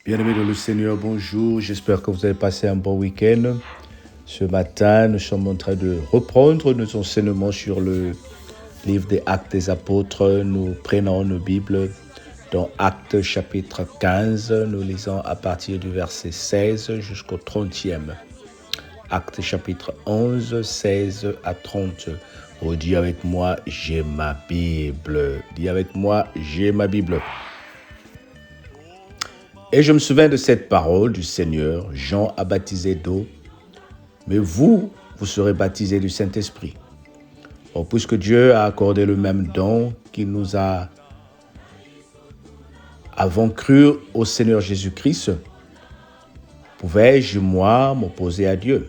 Bien-aimés dans le Seigneur, bonjour. J'espère que vous avez passé un bon week-end. Ce matin, nous sommes en train de reprendre nos enseignements sur le livre des Actes des Apôtres. Nous prenons nos Bibles dans Actes chapitre 15. Nous lisons à partir du verset 16 jusqu'au 30e. Actes chapitre 11, 16 à 30. Oh, dis avec moi, j'ai ma Bible. Dis avec moi, j'ai ma Bible. Et je me souviens de cette parole du Seigneur. Jean a baptisé d'eau, mais vous serez baptisés du Saint-Esprit. Or, puisque Dieu a accordé le même don qu'il nous a avons cru au Seigneur Jésus-Christ, pouvais-je, moi, m'opposer à Dieu?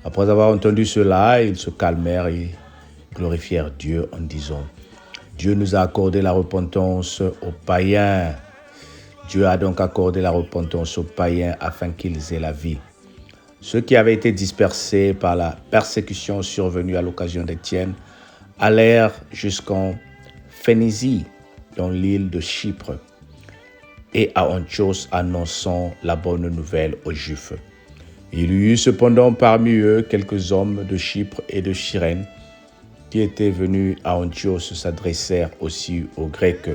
Après avoir entendu cela, ils se calmèrent et glorifièrent Dieu en disant, Dieu nous a accordé la repentance aux païens. Dieu a donc accordé la repentance aux païens afin qu'ils aient la vie. Ceux qui avaient été dispersés par la persécution survenue à l'occasion d'Étienne allèrent jusqu'en Phénicie, dans l'île de Chypre, et à Antioche annonçant la bonne nouvelle aux Juifs. Il y eut cependant parmi eux quelques hommes de Chypre et de Cyrène qui étaient venus à Antioche s'adressèrent aussi aux Grecs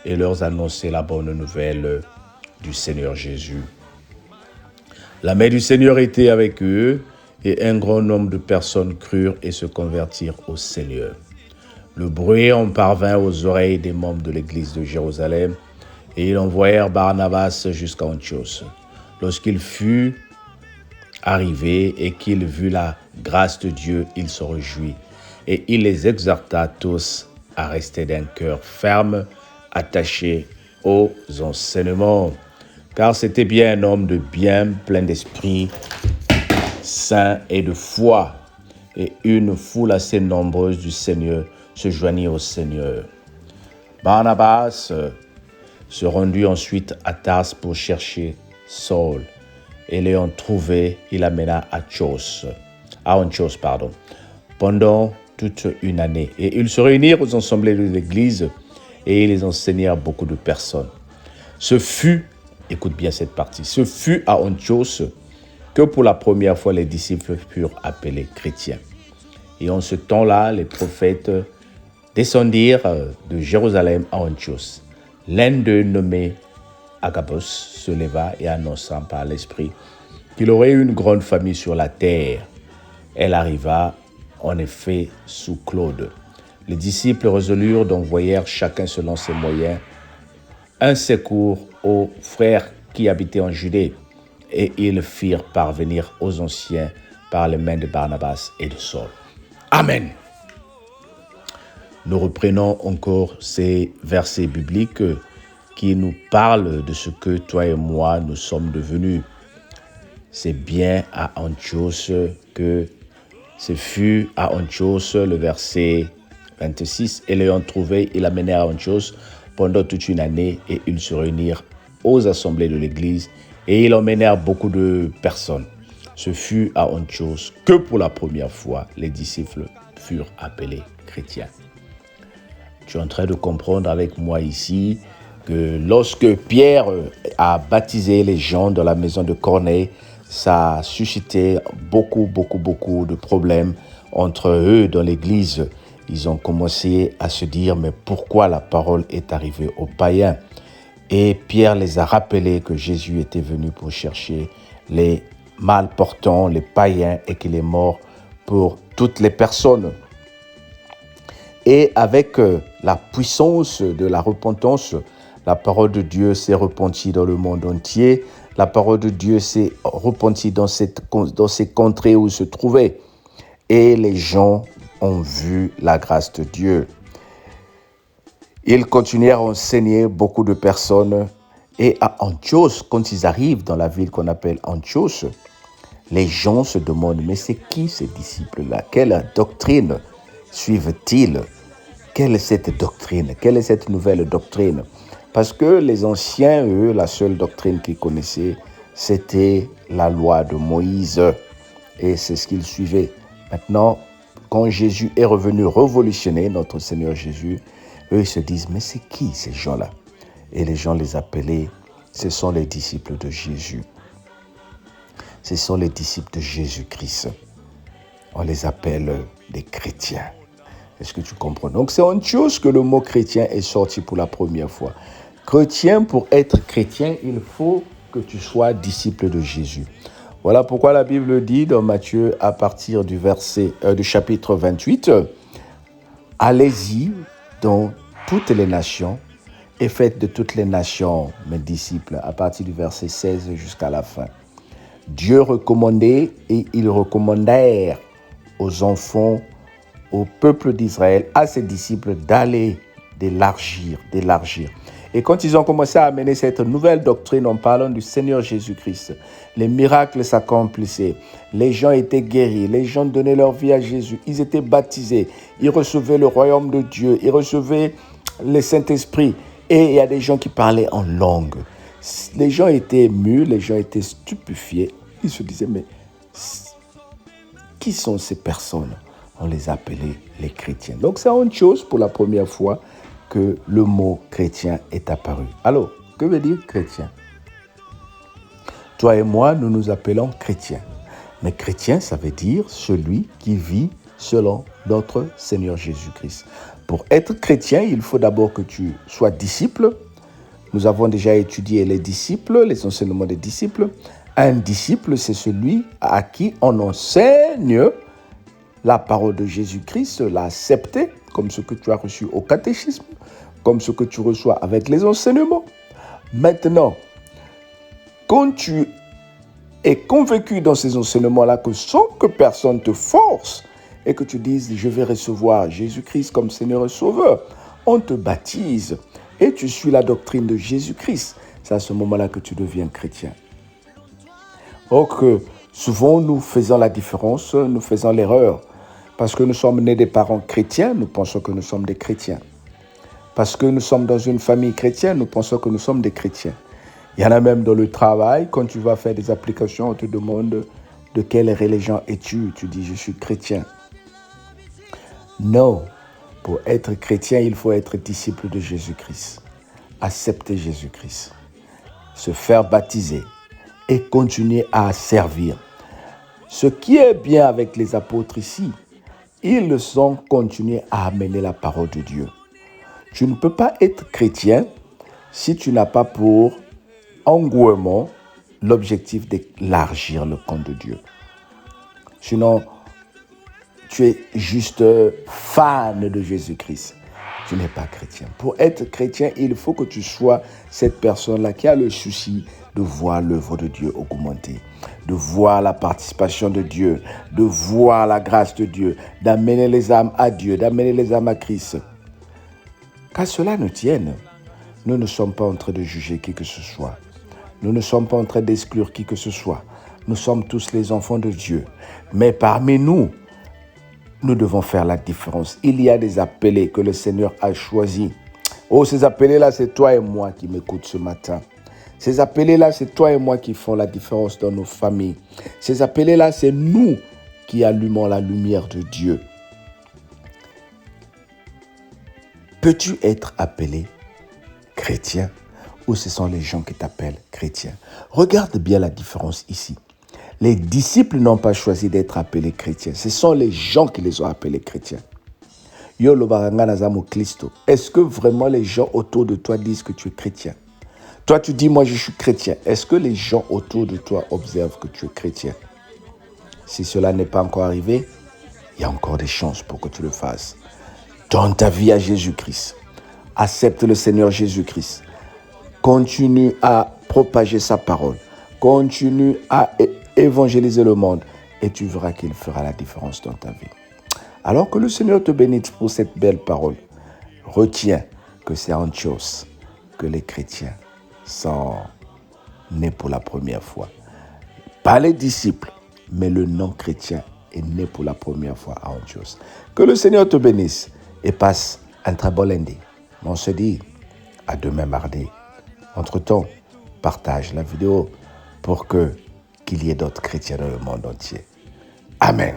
et leur annoncer la bonne nouvelle du Seigneur Jésus. La main du Seigneur était avec eux, et un grand nombre de personnes crurent et se convertirent au Seigneur. Le bruit en parvint aux oreilles des membres de l'église de Jérusalem, et ils envoyèrent Barnabas jusqu'à Antioche. Lorsqu'il fut arrivé et qu'il vit la grâce de Dieu, il se réjouit, et il les exhorta tous à rester d'un cœur ferme, attaché aux enseignements, car c'était bien un homme de bien, plein d'esprit saint et de foi, et une foule assez nombreuse du Seigneur se joignit au Seigneur. Barnabas se rendit ensuite à Tarse pour chercher Saul, et l'ayant trouvé, il l'amena à Antioche, pendant toute une année. Et ils se réunirent aux assemblées de l'Église, et ils enseignèrent beaucoup de personnes. Écoute bien cette partie, ce fut à Antioche que pour la première fois les disciples furent appelés chrétiens. Et en ce temps-là, les prophètes descendirent de Jérusalem à Antioche. L'un d'eux, nommé Agabus, se leva et annonça par l'Esprit qu'il aurait une grande famille sur la terre. Elle arriva en effet sous Claude. Les disciples résolurent d'envoyer chacun selon ses moyens un secours aux frères qui habitaient en Judée, et ils firent parvenir aux anciens par les mains de Barnabas et de Saul. Amen. Nous reprenons encore ces versets bibliques qui nous parlent de ce que toi et moi nous sommes devenus. C'est bien à Antioche que ce fut à Antioche, le verset 26, et l'ayant trouvé, il l'amenèrent à Antioche pendant toute une année, et ils se réunirent aux assemblées de l'Église, et ils emmenèrent beaucoup de personnes. Ce fut à Antioche que pour la première fois, les disciples furent appelés chrétiens. Tu es en train de comprendre avec moi ici que lorsque Pierre a baptisé les gens dans la maison de Corneille, ça a suscité beaucoup de problèmes entre eux dans l'Église. Ils ont commencé à se dire, mais pourquoi la parole est arrivée aux païens? Et Pierre les a rappelés que Jésus était venu pour chercher les mal portants, les païens, et qu'il est mort pour toutes les personnes. Et avec la puissance de la repentance, la parole de Dieu s'est repentie dans le monde entier. La parole de Dieu s'est repentie dans ces contrées où il se trouvait. Et les gens ont vu la grâce de Dieu. Ils continuèrent à enseigner beaucoup de personnes. Et à Antioche, quand ils arrivent dans la ville qu'on appelle Antioche, les gens se demandent, mais c'est qui ces disciples-là? Quelle doctrine suivent-ils? Quelle est cette doctrine? Quelle est cette nouvelle doctrine? Parce que les anciens, eux, la seule doctrine qu'ils connaissaient, c'était la loi de Moïse. Et c'est ce qu'ils suivaient. Maintenant, quand Jésus est revenu révolutionner, notre Seigneur Jésus, eux, ils se disent, mais c'est qui ces gens-là? Et les gens les appelaient Ce sont les disciples de Jésus. Ce sont les disciples de Jésus-Christ. On les appelle des chrétiens. Est-ce que tu comprends? Donc c'est en chose que le mot chrétien est sorti pour la première fois. Chrétien, pour être chrétien, il faut que tu sois disciple de Jésus. Voilà pourquoi la Bible dit dans Matthieu, à partir du chapitre 28, allez-y dans toutes les nations et faites de toutes les nations mes disciples, à partir du verset 16 jusqu'à la fin. Dieu recommandait et ils recommandèrent aux enfants, au peuple d'Israël, à ses disciples d'aller, d'élargir. Et quand ils ont commencé à amener cette nouvelle doctrine en parlant du Seigneur Jésus-Christ, les miracles s'accomplissaient, les gens étaient guéris, les gens donnaient leur vie à Jésus, ils étaient baptisés, ils recevaient le royaume de Dieu, ils recevaient le Saint-Esprit. Et il y a des gens qui parlaient en langue. Les gens étaient émus, les gens étaient stupéfiés. Ils se disaient, mais qui sont ces personnes? On les appelait les chrétiens. Donc c'est une chose pour la première fois que le mot chrétien est apparu. Alors, que veut dire chrétien? Toi et moi, nous nous appelons chrétiens. Mais chrétien, ça veut dire celui qui vit selon notre Seigneur Jésus-Christ. Pour être chrétien, il faut d'abord que tu sois disciple. Nous avons déjà étudié les disciples, les enseignements des disciples. Un disciple, c'est celui à qui on enseigne la parole de Jésus-Christ, l'a accepté, comme ce que tu as reçu au catéchisme, comme ce que tu reçois avec les enseignements. Maintenant, quand tu es convaincu dans ces enseignements-là que sans que personne te force et que tu dises « je vais recevoir Jésus-Christ comme Seigneur et Sauveur », on te baptise et tu suis la doctrine de Jésus-Christ. C'est à ce moment-là que tu deviens chrétien. Donc, souvent, nous faisons la différence, nous faisons l'erreur. Parce que nous sommes nés des parents chrétiens, nous pensons que nous sommes des chrétiens. Parce que nous sommes dans une famille chrétienne, nous pensons que nous sommes des chrétiens. Il y en a même dans le travail, quand tu vas faire des applications, on te demande de quelle religion es-tu? Tu dis, je suis chrétien. Non, pour être chrétien, il faut être disciple de Jésus-Christ. Accepter Jésus-Christ. Se faire baptiser et continuer à servir. Ce qui est bien avec les apôtres ici, ils ont continué à amener la parole de Dieu. Tu ne peux pas être chrétien si tu n'as pas pour engouement l'objectif d'élargir le camp de Dieu. Sinon, tu es juste fan de Jésus-Christ. Tu n'es pas chrétien. Pour être chrétien, il faut que tu sois cette personne-là qui a le souci de voir l'œuvre de Dieu augmenter, de voir la participation de Dieu, de voir la grâce de Dieu, d'amener les âmes à Dieu, d'amener les âmes à Christ. Qu'à cela nous tienne, nous ne sommes pas en train de juger qui que ce soit. Nous ne sommes pas en train d'exclure qui que ce soit. Nous sommes tous les enfants de Dieu. Mais parmi nous, nous devons faire la différence. Il y a des appelés que le Seigneur a choisis. Oh, ces appelés-là, c'est toi et moi qui m'écoutent ce matin. Ces appelés-là, c'est toi et moi qui font la différence dans nos familles. Ces appelés-là, c'est nous qui allumons la lumière de Dieu. Peux-tu être appelé chrétien ou ce sont les gens qui t'appellent chrétien? Regarde bien la différence ici. Les disciples n'ont pas choisi d'être appelés chrétiens. Ce sont les gens qui les ont appelés chrétiens. Est-ce que vraiment les gens autour de toi disent que tu es chrétien? Toi, tu dis, moi, je suis chrétien. Est-ce que les gens autour de toi observent que tu es chrétien? Si cela n'est pas encore arrivé, il y a encore des chances pour que tu le fasses. Donne ta vie à Jésus-Christ. Accepte le Seigneur Jésus-Christ. Continue à propager sa parole. Continue à évangéliser le monde et tu verras qu'il fera la différence dans ta vie. Alors que le Seigneur te bénisse pour cette belle parole, retiens que c'est en chose que les chrétiens sont nés pour la première fois. Pas les disciples, mais le non-chrétien est né pour la première fois à Antioche. Que le Seigneur te bénisse et passe un très bon lundi. On se dit à demain mardi. Entre-temps, partage la vidéo pour qu'il y ait d'autres chrétiens dans le monde entier. Amen.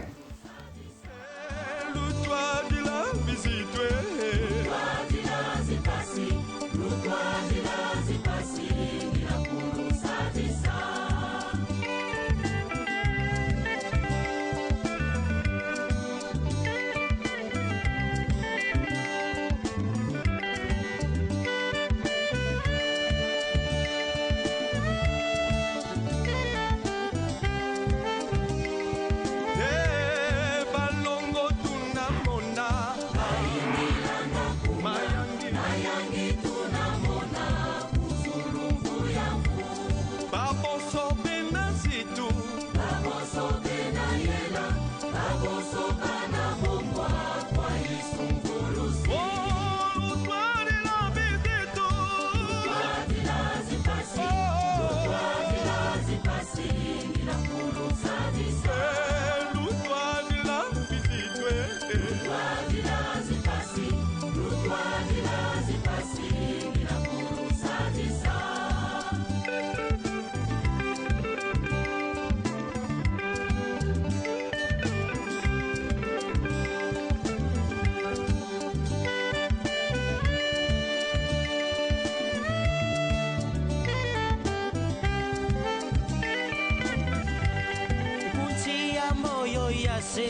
se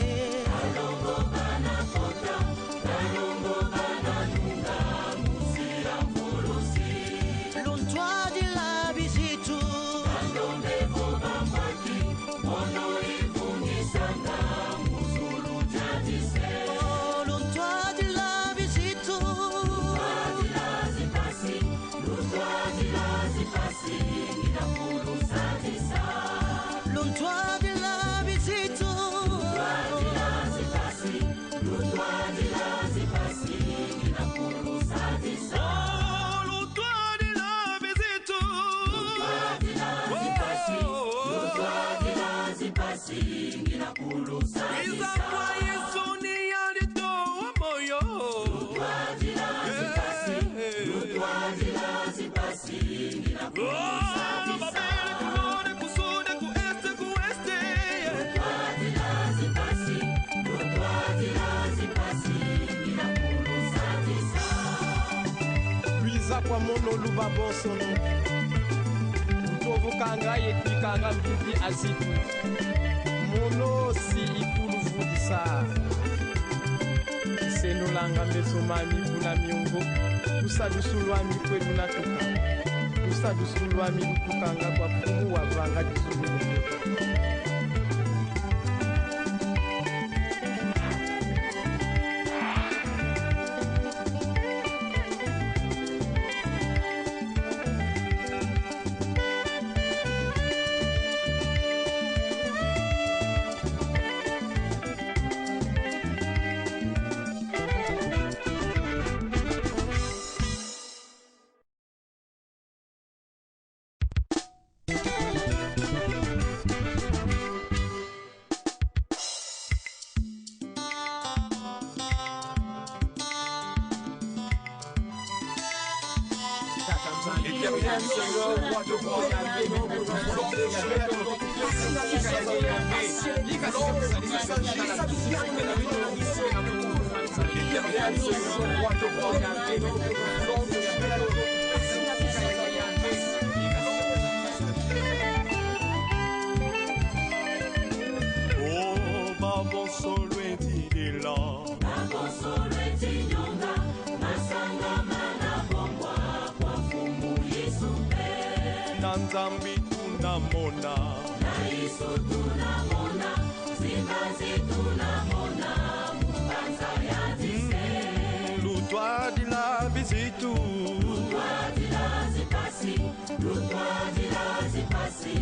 Alongo bana kota, alongo bana nunga, musira mfulusi. Lontwa di la bizitu Alombe voba mwaki, mono ifungisanga, musulu jadise. Lontwa di la bizitu Lutwa di la zipasi, nina fulu sadisa. Lontwa di la bizitu Lutwa di la zipasi, nina fulu sadisa. Lutwa di la bizitu. Lutwa di la zipasi, nina fulu sadisa. Iza kwa Yesu ni alitoa moyo. Lutwa di la zipasi, nina fulu sadisa. Babele kuone kusude kueste kueste. Lutwa di la zipasi, nina fulu sadisa. Luiza kwa mono luba bonsono Utovu kanga yeti kanga mbidi azitu Mono si ikulu fudisa Seno langa mesomami kuna miongo Usa dusulwami kwelu natuka Usa dusulwami lutukanga kwa pumu wa vanga disulu Oh, babo solo etidila. Babo solo etinyonga, masanga mana bombwa, kwa fumu yisumbe. Nanzambi tunamona. Na iso tunamona, zingazi tunamona, mubanza ya dise. Lutwa di la bizitu. Lutwa di la zipasi,